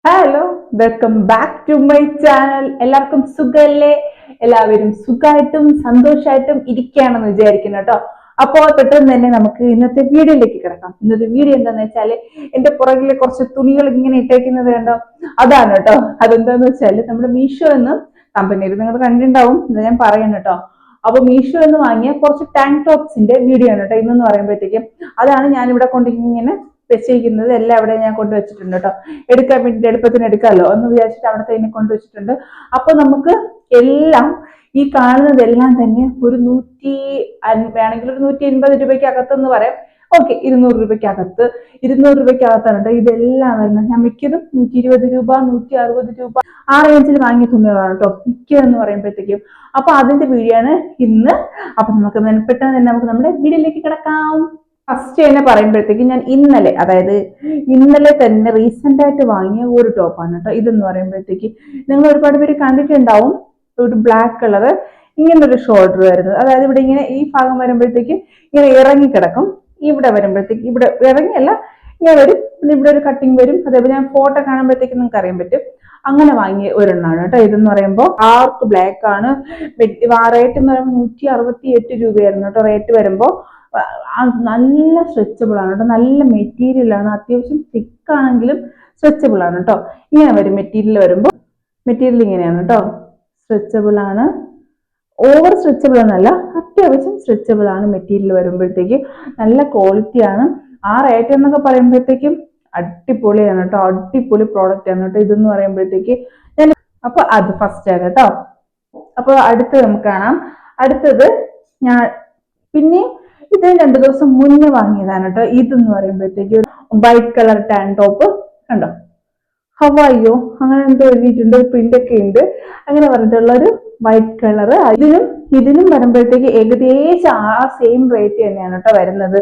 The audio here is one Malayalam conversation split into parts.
Hello, welcome back to my channel. എല്ലാവർക്കും സുഖല്ലേ? എല്ലാവരും സുഖമായിട്ടും സന്തോഷമായിട്ടും ഇരിക്കുകയാണെന്ന് വിചാരിക്കുന്നു കേട്ടോ. അപ്പോൾ പെട്ടെന്ന് തന്നെ നമുക്ക് ഇന്നത്തെ വീഡിയോയിലേക്ക് കിടക്കാം. ഇന്നത്തെ വീഡിയോ എന്താന്ന് വെച്ചാല് എന്റെ പുറകിലെ കുറച്ച് തുണികൾ ഇങ്ങനെ ഇട്ടേക്കുന്നത് കണ്ടോ, അതാണ് കേട്ടോ. അതെന്താന്ന് വെച്ചാല് നമ്മുടെ മീഷോ എന്ന് കമ്പനിയിൽ നിങ്ങൾ കണ്ടിട്ടുണ്ടാവും, ഞാൻ പറയുന്നു കേട്ടോ. അപ്പൊ മീഷോ എന്ന് വാങ്ങിയ കുറച്ച് ടാങ്ക് ടോപ്സിന്റെ വീഡിയോ ആണ് കേട്ടോ ഇന്നെന്ന് പറയുമ്പോഴത്തേക്കും. അതാണ് ഞാനിവിടെ കൊണ്ടിങ്ങനെ വെച്ചിരിക്കുന്നത്. എല്ലാം അവിടെ ഞാൻ കൊണ്ടുവച്ചിട്ടുണ്ട് കേട്ടോ. എടുക്കാൻ വേണ്ടി എളുപ്പത്തിന് എടുക്കാമല്ലോ എന്ന് വിചാരിച്ചിട്ട് അവിടെ തന്നെ കൊണ്ടുവച്ചിട്ടുണ്ട്. അപ്പൊ നമുക്ക് എല്ലാം ഈ കാണുന്നതെല്ലാം തന്നെ ഒരു വേണമെങ്കിൽ ഒരു 180 രൂപയ്ക്ക് അകത്തെന്ന് പറയാം. ഓക്കെ, 200 രൂപയ്ക്കകത്ത് 200 രൂപയ്ക്കകത്താണ് ഇതെല്ലാം വരുന്നത്. ഞാൻ മിക്കതും 120 രൂപ 160 രൂപ ആ റേഞ്ചിൽ വാങ്ങിയ തുണികളാണ് കേട്ടോ മിക്കതെന്ന് പറയുമ്പോഴത്തേക്കും. അപ്പൊ അതിന്റെ വീഡിയോ ആണ് ഇന്ന്. അപ്പൊ നമുക്ക് പെട്ടെന്ന് തന്നെ നമുക്ക് നമ്മുടെ വീഡിയോയിലേക്ക് കിടക്കാം. ഫസ്റ്റ് തന്നെ പറയുമ്പോഴത്തേക്ക് ഞാൻ ഇന്നലെ തന്നെ റീസെന്റ് ആയിട്ട് വാങ്ങിയ ഒരു ടോപ്പാണ് കേട്ടോ ഇതെന്ന് പറയുമ്പോഴത്തേക്ക്. നിങ്ങൾ ഒരുപാട് പേര് കണ്ടിട്ടുണ്ടാവും, ഒരു ബ്ലാക്ക് കളറ് ഇങ്ങനെ ഒരു ഷോൾഡർ വരുന്നത്. അതായത് ഇവിടെ ഇങ്ങനെ ഈ ഭാഗം വരുമ്പോഴത്തേക്ക് ഇങ്ങനെ ഇറങ്ങി കിടക്കും. ഇവിടെ വരുമ്പോഴത്തേക്ക് ഇവിടെ ഇറങ്ങിയല്ല, ഇങ്ങനെ വരും. പിന്നെ ഇവിടെ ഒരു കട്ടിങ് വരും. അതേപോലെ ഞാൻ ഫോട്ടോ കാണുമ്പോഴത്തേക്ക് നിങ്ങൾക്ക് അറിയാൻ പറ്റും. അങ്ങനെ വാങ്ങിയ ഒരെണ്ണമാണ് കേട്ടോ ഇതെന്ന് പറയുമ്പോൾ. ഡാർക്ക് ബ്ലാക്ക് ആണ്. റേറ്റ് എന്ന് പറയുമ്പോൾ 168 രൂപയായിരുന്നു കേട്ടോ റേറ്റ് വരുമ്പോൾ. നല്ല സ്ട്രെച്ചബിൾ ആണ് കേട്ടോ, നല്ല മെറ്റീരിയൽ ആണ്. അത്യാവശ്യം തിക്ക് ആണെങ്കിലും സ്ട്രെച്ചബിൾ ആണ് കേട്ടോ. ഇങ്ങനെ വരും മെറ്റീരിയൽ വരുമ്പോൾ. മെറ്റീരിയൽ ഇങ്ങനെയാണ് കേട്ടോ, സ്ട്രെച്ചബിൾ ആണ്. ഓവർ സ്ട്രെച്ചബിൾ എന്നല്ല, അത്യാവശ്യം സ്ട്രെച്ചബിൾ ആണ് മെറ്റീരിയൽ വരുമ്പോഴത്തേക്ക്. നല്ല ക്വാളിറ്റി ആണ്. ആ റേറ്റ് എന്നൊക്കെ പറയുമ്പോഴത്തേക്കും അടിപൊളിയാണ് കേട്ടോ, അടിപൊളി പ്രോഡക്റ്റ് ആണ് കേട്ടോ ഇതെന്ന് പറയുമ്പോഴത്തേക്ക്. അപ്പൊ അത് ഫസ്റ്റ് ആണ് കേട്ടോ. അപ്പൊ അടുത്തത് നമുക്ക് കാണാം. അടുത്തത് ഞാൻ പിന്നെയും ഇത് 2 ദിവസം മുന്നേ വാങ്ങിയതാണ് കേട്ടോ. ഇതെന്ന് പറയുമ്പോഴത്തേക്ക് ഒരു വൈറ്റ് കളർ ടാൻ ടോപ്പ് കണ്ടോ, ഹവായോ അങ്ങനെ എന്തോ എഴുതിയിട്ടുണ്ട്, പ്രിന്റൊക്കെ ഉണ്ട്. അങ്ങനെ പറഞ്ഞിട്ടുള്ള ഒരു വൈറ്റ് കളർ. ഇതിനും വരുമ്പോഴത്തേക്ക് ഏകദേശം ആ സെയിം റേറ്റ് തന്നെയാണ് കേട്ടോ വരുന്നത്.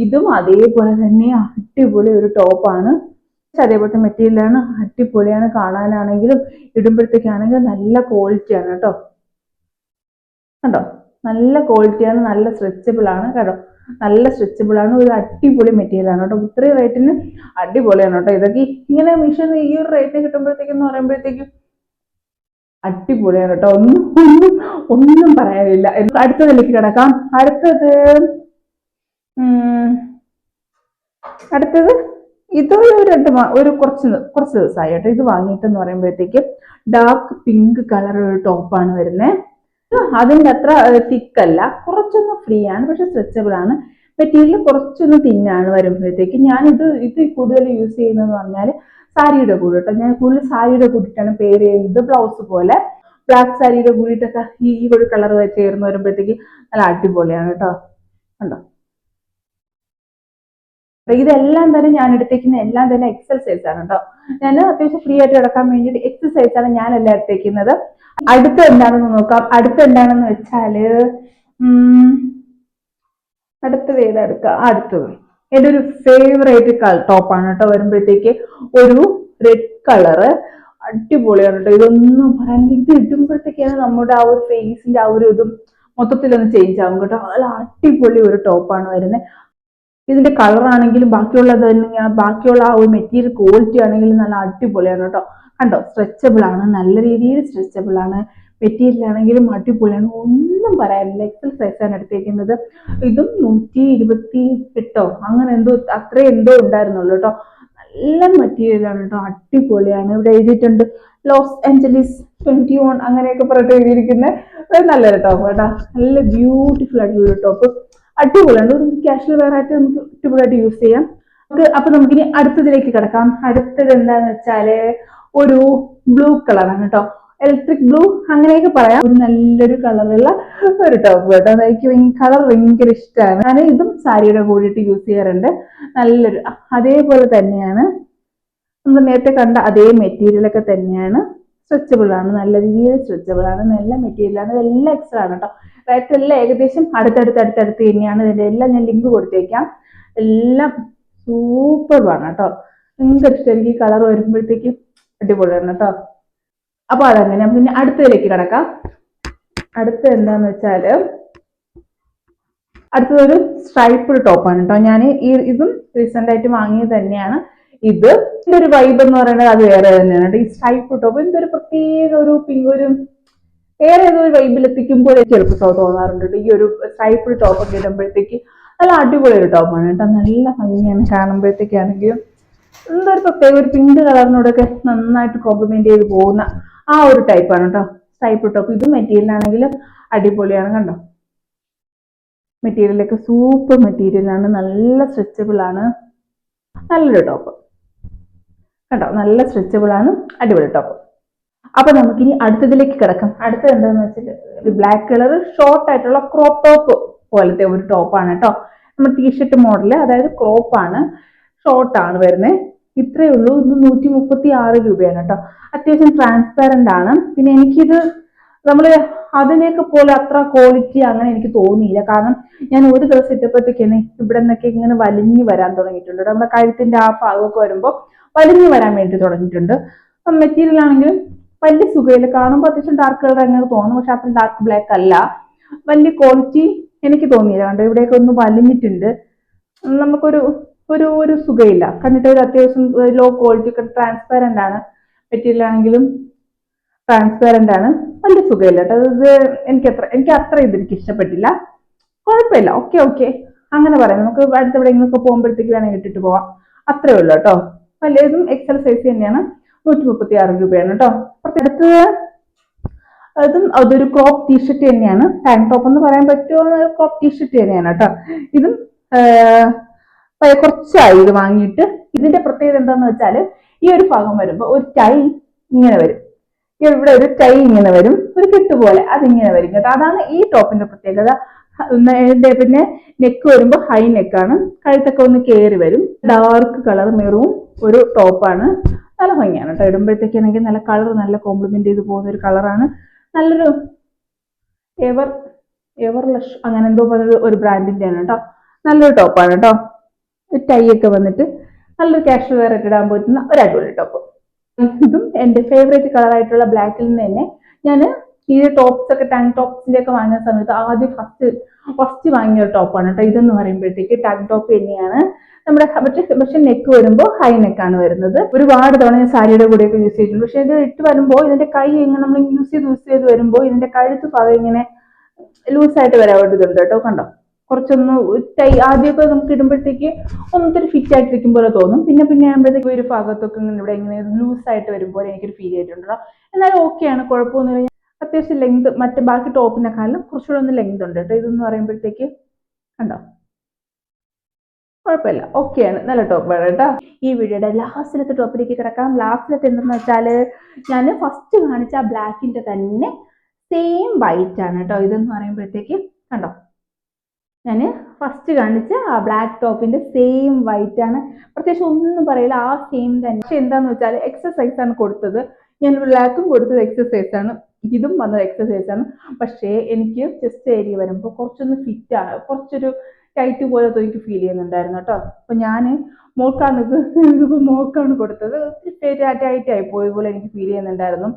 ഇതും അതേപോലെ തന്നെ അടിപൊളി ഒരു ടോപ്പാണ്. അതേപോലത്തെ മെറ്റീരിയലാണ്, അടിപൊളിയാണ് കാണാനാണെങ്കിലും ഇടുമ്പോഴത്തേക്കാണെങ്കിലും നല്ല ക്വാളിറ്റിയാണ് കേട്ടോ. കണ്ടോ, നല്ല ക്വാളിറ്റിയാണ്, നല്ല സ്ട്രെച്ചബിൾ ആണ് കേട്ടോ, നല്ല സ്ട്രെച്ചബിൾ ആണ്. ഒരു അടിപൊളി മെറ്റീരിയൽ ആണ് കേട്ടോ. ഇത്രയും റേറ്റിന് അടിപൊളിയാണ് കേട്ടോ. ഇതൊക്കെ ഇങ്ങനെ മീഷോന്ന് ഈ ഒരു റേറ്റിന് കിട്ടുമ്പോഴത്തേക്കെന്ന് പറയുമ്പോഴത്തേക്കും അടിപൊളിയാണ് കേട്ടോ. ഒന്നും പറയാനില്ല. അടുത്തതിലേക്ക് കിടക്കാം. അടുത്തത് ഇത് ഒരു കുറച്ച് ദിവസമായി കേട്ടോ ഇത് വാങ്ങിയിട്ടെന്ന് പറയുമ്പോഴത്തേക്കും. ഡാർക്ക് പിങ്ക് കളർ ഒരു ടോപ്പാണ് വരുന്നത്. അതിന്റെ അത്ര തിക്കല്ല, കുറച്ചൊന്ന് ഫ്രീ ആണ്, പക്ഷെ സ്ട്രെച്ചബിൾ ആണ്. മെറ്റീരിയൽ കുറച്ചൊന്ന് തിന്നാണ് വരുമ്പോഴത്തേക്ക്. ഞാൻ ഇത് കൂടുതൽ യൂസ് ചെയ്യുന്നതെന്ന് പറഞ്ഞാൽ സാരിയുടെ കൂടെ കേട്ടോ. ഞാൻ കൂടുതൽ സാരിയുടെ കൂടിയിട്ടാണ് പെയർ ചെയ്യുന്നത്. ബ്ലൗസ് പോലെ ബ്ലാക്ക് സാരിയുടെ കൂടിയിട്ടൊക്കെ ഈ ഒരു കളർ ചേർന്ന് വരുമ്പോഴത്തേക്ക് നല്ല അടിപൊളിയാണ് കേട്ടോ. കണ്ടോ, ഇതെല്ലാം തന്നെ ഞാൻ എടുത്തേക്കുന്ന എല്ലാം തന്നെ എക്സൽ സൈസ് ആണ് കേട്ടോ. ഞാൻ അത്യാവശ്യം ഫ്രീ ആയിട്ട് കിടക്കാൻ വേണ്ടിയിട്ട് എക്സൽ സൈസ് ആണ് ഞാൻ എല്ലാം എടുത്തേക്കുന്നത്. അടുത്ത എന്താണെന്ന് നോക്കാം. അടുത്ത എന്താണെന്ന് വെച്ചാല് അടുത്തത് ഏതെടുക്കാം. അടുത്തത് എൻ്റെ ഒരു ഫേവറേറ്റ് ടോപ്പാണ് കേട്ടോ വരുമ്പോഴത്തേക്ക്. ഒരു റെഡ് കളറ് അടിപൊളിയാണ് കേട്ടോ. ഇതൊന്നും പറയാനില്ല, ഇത് ഇടുമ്പോഴത്തേക്കാണ് നമ്മുടെ ആ ഒരു ഫേസിന്റെ ആ ഒരു ഇതും മൊത്തത്തിലൊന്ന് ചേഞ്ച് ആവും കേട്ടോ. നല്ല അടിപൊളി ഒരു ടോപ്പാണ് വരുന്നത്. ഇതിന്റെ കളർ ആണെങ്കിലും ബാക്കിയുള്ള ആ ഒരു മെറ്റീരിയൽ ക്വാളിറ്റി ആണെങ്കിലും നല്ല അടിപൊളിയാണ് കേട്ടോ. കണ്ടോ, സ്ട്രെച്ചബിൾ ആണ്, നല്ല രീതിയിൽ സ്ട്രെച്ചബിൾ ആണ്. മെറ്റീരിയൽ ആണെങ്കിലും അടിപൊളിയാണ്, ഒന്നും പറയാനില്ല. എക്സൽ സൈസാണ് എടുത്തേക്കുന്നത്. ഇതും 128 അങ്ങനെ എന്തോ അത്രേ എന്തോ ഉണ്ടായിരുന്നുള്ളൂ കേട്ടോ. നല്ല മെറ്റീരിയൽ ആണ് കേട്ടോ, അടിപൊളിയാണ്. ഇവിടെ എഴുതിയിട്ടുണ്ട് ലോസ് ഏഞ്ചലീസ് 21 അങ്ങനെയൊക്കെ പറഞ്ഞിട്ട് എഴുതിയിരിക്കുന്നത്. നല്ലൊരു ടോപ്പ് കേട്ടോ, നല്ല ബ്യൂട്ടിഫുൾ ആയിട്ടുള്ള ടോപ്പ്, അടിപൊളിയാണ്. ഒരു കാഷ്വൽ വെയർ ആയിട്ട് നമുക്ക് അടിപൊളിയായിട്ട് യൂസ് ചെയ്യാം. അപ്പൊ നമുക്കിനി അടുത്തതിലേക്ക് കിടക്കാം. അടുത്തത് എന്താന്ന് വെച്ചാല് ഒരു ബ്ലൂ കളറാണ് കേട്ടോ, ഇലക്ട്രിക് ബ്ലൂ അങ്ങനെയൊക്കെ പറയാം. ഒരു നല്ലൊരു കളറുള്ള ഒരു ടോപ്പ് കേട്ടോ. എനിക്ക് കളർ ഭയങ്കര ഇഷ്ടമാണ്. ഞാൻ ഇതും സാരിയുടെ കൂടിയിട്ട് യൂസ് ചെയ്യാറുണ്ട്. നല്ലൊരു അതേപോലെ തന്നെയാണ് നമ്മൾ നേരത്തെ കണ്ട അതേ മെറ്റീരിയൽ ഒക്കെ തന്നെയാണ്. സ്ട്രെച്ചബിൾ ആണ്, നല്ല രീതിയിൽ സ്ട്രെച്ചബിൾ ആണ്, നല്ല മെറ്റീരിയൽ ആണ്. ഇതെല്ലാം എക്സ്ട്രാ ആണ് കേട്ടോ. റേറ്റ് എല്ലാം ഏകദേശം അടുത്തടുത്ത് തന്നെയാണ്. ഇതിന്റെ എല്ലാം ഞാൻ ലിങ്ക് കൊടുത്തേക്കാം. എല്ലാം സൂപ്പറാണ് കേട്ടോ. ഭയങ്കര ഇഷ്ടം എനിക്ക് ഈ കളർ വരുമ്പോഴത്തേക്കും, അടിപൊളിയാണ് കേട്ടോ. അപ്പൊ അതങ്ങനെ പിന്നെ അടുത്തതിലേക്ക് കിടക്കാം. അടുത്ത എന്താന്ന് വെച്ചാല് അടുത്തതൊരു സ്ട്രൈപ്പ് ടോപ്പാണ് കേട്ടോ. ഞാൻ ഇതും റീസെന്റ് ആയിട്ട് വാങ്ങിയത് തന്നെയാണ്. ഇതിന്റെ ഒരു വൈബ് എന്ന് പറയുന്നത് അത് വേറെ തന്നെയാണ്. ഈ സ്ട്രൈപ്പ് ടോപ്പ് എന്തൊരു പ്രത്യേക ഒരു ഒരു വേറെ ഏതോ ഒരു വൈബിൽ എത്തിക്കുമ്പോൾ ചിലപ്പോൾ തോന്നാറുണ്ട്. ഈ ഒരു സ്ട്രൈപ്പ് ടോപ്പ് ഒക്കെ ഇടുമ്പോഴത്തേക്ക് നല്ല അടിപൊളി ഒരു ടോപ്പാണ് കേട്ടോ. നല്ല ഭംഗിയാണ് കാണുമ്പോഴത്തേക്കാണെങ്കിലും. എന്തൊരു പ്രത്യേക ഒരു പിങ്ക് കളറിനോടൊക്കെ നന്നായിട്ട് കോംപ്ലിമെന്റ് ചെയ്ത് പോകുന്ന ആ ഒരു ടൈപ്പാണ് കേട്ടോ സ്ട്രൈപ്പ് ടോപ്പ്. ഇത് മെറ്റീരിയൽ ആണെങ്കിലും അടിപൊളിയാണ് കണ്ടോ. മെറ്റീരിയലൊക്കെ സൂപ്പർ മെറ്റീരിയലാണ്, നല്ല സ്ട്രെച്ചബിൾ ആണ്, നല്ലൊരു ടോപ്പ് കണ്ടോ. നല്ല സ്ട്രെച്ചബിൾ ആണ്, അടിപൊളി ടോപ്പ്. അപ്പൊ നമുക്കിനി അടുത്തതിലേക്ക് കിടക്കാം. അടുത്തത് എന്താന്ന് വെച്ചാൽ ഒരു ബ്ലാക്ക് കളർ ഷോർട്ട് ആയിട്ടുള്ള ക്രോപ്പ് ടോപ്പ് പോലത്തെ ഒരു ടോപ്പാണ് കേട്ടോ. നമ്മുടെ ടീഷർട്ട് മോഡല്, അതായത് ക്രോപ്പ് ആണ്, ഷോർട്ട് ആണ് വരുന്നത്. ഇത്രയേ ഉള്ളൂ. ഇത് 136 രൂപയാണ് കേട്ടോ. അത്യാവശ്യം ട്രാൻസ്പാരന്റ് ആണ്. പിന്നെ എനിക്കിത് നമ്മള് അതിനെയൊക്കെ പോലെ അത്ര ക്വാളിറ്റി അങ്ങനെ എനിക്ക് തോന്നിയില്ല. കാരണം ഞാൻ ഒരു ദിവസം ഇട്ടപ്പോഴത്തേക്കാണ് ഇവിടെ നിന്നൊക്കെ ഇങ്ങനെ വലിഞ്ഞു വരാൻ തുടങ്ങിയിട്ടുണ്ട്. നമ്മുടെ കഴുത്തിന്റെ ആ ഭാഗമൊക്കെ വരുമ്പോൾ വലിഞ്ഞു വരാൻ വേണ്ടി തുടങ്ങിയിട്ടുണ്ട്. മെറ്റീരിയൽ ആണെങ്കിലും വലിയ സുഖമില്ല. കാണുമ്പോൾ അത്യാവശ്യം ഡാർക്ക് കളർ അങ്ങനെ തോന്നും, പക്ഷെ അത്ര ഡാർക്ക് ബ്ലാക്ക് അല്ല. വലിയ ക്വാളിറ്റി എനിക്ക് തോന്നിയില്ല. കണ്ടോ ഇവിടെയൊക്കെ ഒന്ന് വലിഞ്ഞിട്ടുണ്ട്. നമുക്കൊരു ഒരു ഒരു സുഖമില്ല. കണ്ടിട്ട് ഒരു അത്യാവശ്യം ലോ ക്വാളിറ്റി ഒക്കെ ട്രാൻസ്പാരന്റ് ആണ്. മെറ്റീരിയൽ ആണെങ്കിലും ട്രാൻസ്പാരന്റ് ആണ്. വലിയ സുഖമില്ല കേട്ടോ. ഇത് എനിക്ക് അത്ര എനിക്ക് ഇഷ്ടപ്പെട്ടില്ല. കുഴപ്പമില്ല, ഓക്കെ ഓക്കെ അങ്ങനെ പറയാം. നമുക്ക് അടുത്ത എവിടെയെങ്കിലൊക്കെ പോകുമ്പോഴത്തേക്ക് വേണമെങ്കിൽ ഇട്ടിട്ട് പോവാം, അത്രേ ഉള്ളൂ കേട്ടോ. വലിയതും എക്സൽ സൈസ് തന്നെയാണ്. 136 രൂപയാണ് കേട്ടോ. അടുത്തത് അതൊരു ക്രോപ്പ് ടീഷർട്ട് തന്നെയാണ്. ടാങ്ക് ടോപ്പ് എന്ന് പറയാൻ പറ്റുമോ, ക്രോപ്പ് ടീഷർട്ട് തന്നെയാണ് കേട്ടോ. ഇതും കുറച്ചായി ഇത് വാങ്ങിയിട്ട്. ഇതിന്റെ പ്രത്യേകത എന്താന്ന് വെച്ചാൽ ഈ ഒരു ഭാഗം വരുമ്പോൾ ഒരു ടൈ ഇങ്ങനെ വരും. ഇവിടെ ഒരു ടൈ ഇങ്ങനെ വരും, ഒരു കെട്ടുപോലെ അതിങ്ങനെ വരും കേട്ടോ. അതാണ് ഈ ടോപ്പിന്റെ പ്രത്യേകത. പിന്നെ നെക്ക് വരുമ്പോൾ ഹൈ നെക്കാണ്, കഴുത്തൊക്കെ ഒന്ന് കയറി വരും. ഡാർക്ക് കളർ മെറൂൺ ഒരു ടോപ്പാണ്. നല്ല ഭംഗിയാണ് കേട്ടോ. ഇടുമ്പോഴത്തേക്കാണെങ്കിൽ നല്ല കളർ നല്ല കോംപ്ലിമെന്റ് ചെയ്ത് പോകുന്ന ഒരു കളറാണ്. നല്ലൊരു എവർലഷ് അങ്ങനെ എന്തോ ഒരു ബ്രാൻഡിന്റെ ആണ് കേട്ടോ. നല്ലൊരു ടോപ്പാണ് കേട്ടോ. ടൈ ഒക്കെ വന്നിട്ട് നല്ലൊരു കാഷ്വൽ വെയർ ഒക്കെ ഇടാൻ പറ്റുന്ന ഒരു അടിപൊളി ടോപ്പ്. ഇതും എന്റെ ഫേവറേറ്റ് കളർ ആയിട്ടുള്ള ബ്ലാക്കിൽ നിന്ന് തന്നെ ഞാൻ ഈ ടോപ്സ് ഒക്കെ ടാങ്ക് ടോപ്സിന്റെ ഒക്കെ വാങ്ങിയ സമയത്ത് ആദ്യം ഫസ്റ്റ് വാങ്ങിയ ഒരു ടോപ്പാണ് കേട്ടോ. ഇതെന്ന് പറയുമ്പോഴത്തേക്ക് ടാങ്ക് ടോപ്പ് തന്നെയാണ്. നമ്മുടെ പക്ഷെ നെക്ക് വരുമ്പോൾ ഹൈ നെക്കാണ് വരുന്നത്. ഒരുപാട് തവണ ഞാൻ സാരിയുടെ കൂടെയൊക്കെ യൂസ് ചെയ്തിട്ടുണ്ട്. പക്ഷെ ഇത് ഇട്ട് വരുമ്പോൾ ഇതിന്റെ കൈ ഇങ്ങനെ നമ്മൾ യൂസ് ചെയ്ത് വരുമ്പോൾ ഇതിന്റെ കഴുത്ത് ഭാഗം ഇങ്ങനെ ലൂസായിട്ട് വരാൻ വേണ്ടിയിട്ടുണ്ട് കേട്ടോ. കണ്ടോ കുറച്ചൊന്ന് ടൈ ആദ്യമൊക്കെ നമുക്ക് ഇടുമ്പോഴത്തേക്ക് ഒന്നൊരു ഫിറ്റ് ആയിട്ടിരിക്കും പോലെ തോന്നും. പിന്നെ ആകുമ്പോഴത്തേക്ക് ഒരു ഭാഗത്തൊക്കെ ഇവിടെ ഇങ്ങനെ ലൂസായിട്ട് വരുമ്പോൾ എനിക്കൊരു ഫീൽ ചെയ്തിട്ടുണ്ടോ. എന്നാലും ഓക്കെയാണ്, കുഴപ്പമൊന്നുമില്ല. അത്യാവശ്യം ലെങ്ത് മറ്റേ ബാക്കി ടോപ്പിനെക്കാളും കുറച്ചുകൂടെ ഒന്ന് ലെങ്ത് ഉണ്ട് കേട്ടോ. ഇതെന്ന് പറയുമ്പോഴത്തേക്ക് കണ്ടോ കുഴപ്പമില്ല, ഓക്കെയാണ്, നല്ല ടോപ്പാണ് കേട്ടോ. ഈ വീഡിയോയുടെ ലാസ്റ്റിലത്തെ ടോപ്പിലേക്ക് കിടക്കാം. ലാസ്റ്റിലത്തെ എന്തെന്ന് വെച്ചാല് ഞാൻ ഫസ്റ്റ് കാണിച്ച ആ ബ്ലാക്കിന്റെ തന്നെ സെയിം വൈറ്റ് ആണ് കേട്ടോ. ഇതെന്ന് പറയുമ്പോഴത്തേക്ക് കണ്ടോ ഞാൻ ഫസ്റ്റ് കാണിച്ച ആ ബ്ലാക്ക് ടോപ്പിന്റെ സെയിം വൈറ്റ് ആണ്. പ്രത്യേകിച്ച് ഒന്നും പറയില്ല, ആ സെയിം തന്നെ. പക്ഷെ എന്താന്ന് വെച്ചാൽ എക്സസൈസ് ആണ് കൊടുത്തത്. ഞാൻ ബ്ലാക്കും കൊടുത്തത് എക്സസൈസ് ആണ്, ഇതും വന്നത് എക്സസൈസ് ആണ്. പക്ഷേ എനിക്ക് ചെസ്റ്റ് ഏരിയ വരുമ്പോൾ കുറച്ചൊന്ന് ഫിറ്റ് ആണ്, കുറച്ചൊരു ടൈറ്റ് പോലത്തെ എനിക്ക് ഫീൽ ചെയ്യുന്നുണ്ടായിരുന്നു കേട്ടോ. അപ്പൊ ഞാൻ മോക്കാണ് കൊടുത്തത്. ടൈറ്റ് ആയി പോയ പോലെ എനിക്ക് ഫീൽ ചെയ്യുന്നുണ്ടായിരുന്നു.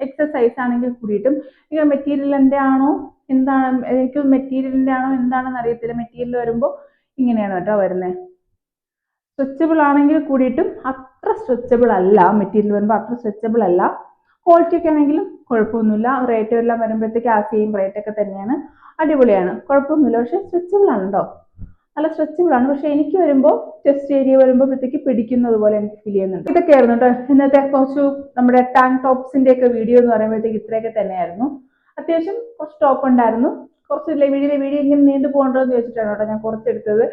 എക്സസൈസ് ആണെങ്കിൽ കൂടിയിട്ടും ഇങ്ങനെ മെറ്റീരിയലിന്റെ ആണോ എന്താണ്, എനിക്ക് മെറ്റീരിയലിന്റെ ആണോ എന്താണെന്ന് അറിയത്തില്ല. മെറ്റീരിയൽ വരുമ്പോൾ ഇങ്ങനെയാണ് കേട്ടോ വരുന്നത്. സ്ട്രെച്ചബിൾ ആണെങ്കിൽ കൂടിയിട്ടും അത്ര സ്ട്രെച്ചബിൾ അല്ല. മെറ്റീരിയൽ വരുമ്പോൾ അത്ര സ്ട്രെച്ചബിൾ അല്ല. ക്വാളിറ്റി ഒക്കെ ആണെങ്കിലും കുഴപ്പമൊന്നുമില്ല. റേറ്റ് എല്ലാം വരുമ്പോഴത്തേക്ക് ആ സെയിം റേറ്റ് ഒക്കെ തന്നെയാണ്. അടിപൊളിയാണ്, കുഴപ്പമൊന്നുമില്ല. പക്ഷെ സ്ട്രെച്ചബിൾ ആണ് കേട്ടോ, നല്ല സ്ട്രെച്ചബിൾ ആണ്. പക്ഷെ എനിക്ക് വരുമ്പോൾ ചെസ്റ്റ് ഏരിയ വരുമ്പോഴത്തേക്ക് പിടിക്കുന്നത് പോലെ എനിക്ക് ഫീൽ ചെയ്യുന്നുണ്ട്. ഇതൊക്കെയായിരുന്നു കേട്ടോ ഇന്നത്തെ കുറച്ച് നമ്മുടെ ടാങ്ക് ടോപ്സിന്റെ ഒക്കെ വീഡിയോ എന്ന് പറയുമ്പോഴത്തേക്ക് ഇത്രയൊക്കെ തന്നെയായിരുന്നു. അത്യാവശ്യം കുറച്ച് ടോപ്പ് ഉണ്ടായിരുന്നു. കുറച്ച് വീഡിയോ ഇങ്ങനെ നീണ്ടു പോകണ്ടോ എന്ന് ചോദിച്ചിട്ടാണ് കേട്ടോ ഞാൻ കുറച്ചെടുത്തത്.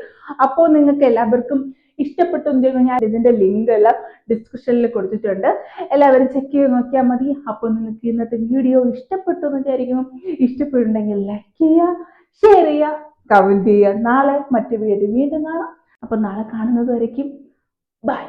അപ്പോൾ നിങ്ങൾക്ക് എല്ലാവർക്കും ഇഷ്ടപ്പെട്ടു എന്നുണ്ടെങ്കിൽ ഞാൻ ഇതിന്റെ ലിങ്ക് എല്ലാം ഡിസ്ക്രിപ്ഷനിൽ കൊടുത്തിട്ടുണ്ട്. എല്ലാവരും ചെക്ക് ചെയ്ത് നോക്കിയാൽ മതി. അപ്പോൾ നിങ്ങൾക്ക് ഇന്നത്തെ വീഡിയോ ഇഷ്ടപ്പെട്ടു എന്ന് വിചാരിക്കുന്നു. ഇഷ്ടപ്പെട്ടുണ്ടെങ്കിൽ ലൈക്ക് ചെയ്യുക, ഷെയർ ചെയ്യുക, കമന്റ് ചെയ്യുക. നാളെ മറ്റു വീഡിയോ വീണ്ടും കാണാം. അപ്പൊ നാളെ കാണുന്നത് വരയ്ക്കും ബൈ.